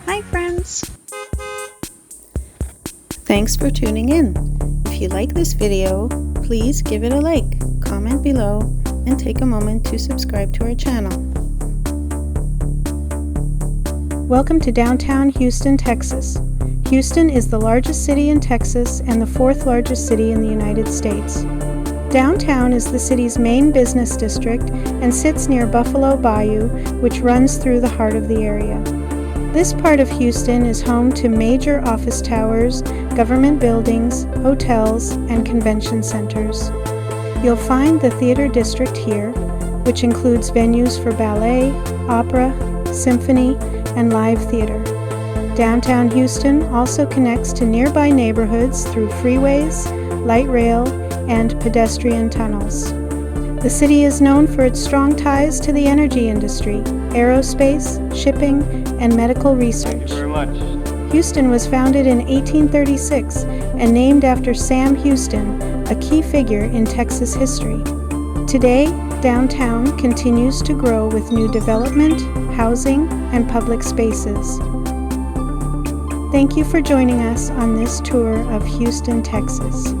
Hi friends! Thanks for tuning in. If you like this video, please give it a like, comment below, and take a moment to subscribe to our channel. Welcome to downtown Houston, Texas. Houston is the largest city in Texas and the fourth largest city in the United States. Downtown is the city's main business district and sits near Buffalo Bayou, which runs through the heart of the area. This part of Houston is home to major office towers, government buildings, hotels, and convention centers. You'll find the theater district here, which includes venues for ballet, opera, symphony, and live theater. Downtown Houston also connects to nearby neighborhoods through freeways, light rail, and pedestrian tunnels. The city is known for its strong ties to the energy industry, aerospace, shipping, and medical research. Thank you very much. Houston was founded in 1836 and named after Sam Houston, a key figure in Texas history. Today, downtown continues to grow with new development, housing, and public spaces. Thank you for joining us on this tour of Houston, Texas.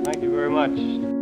Thank you very much.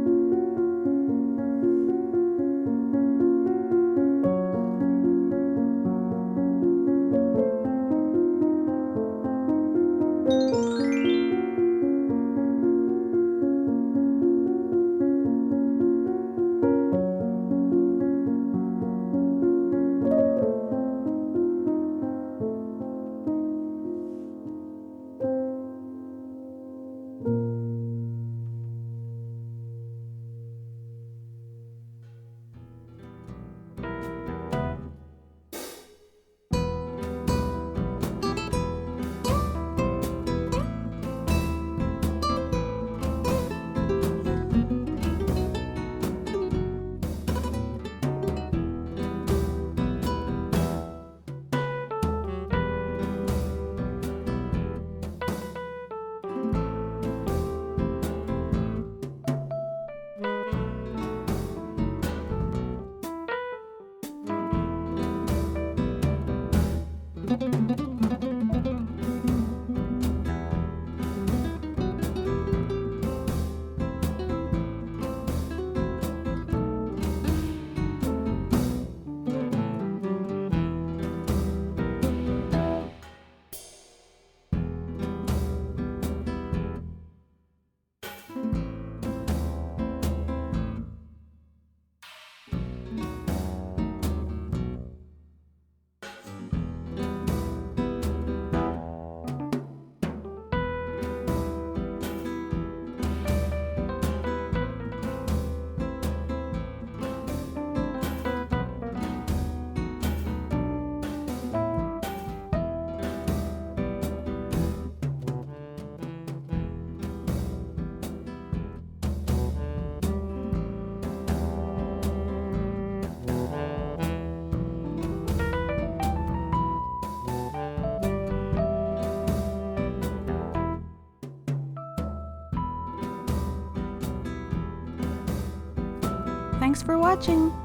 Thanks for watching!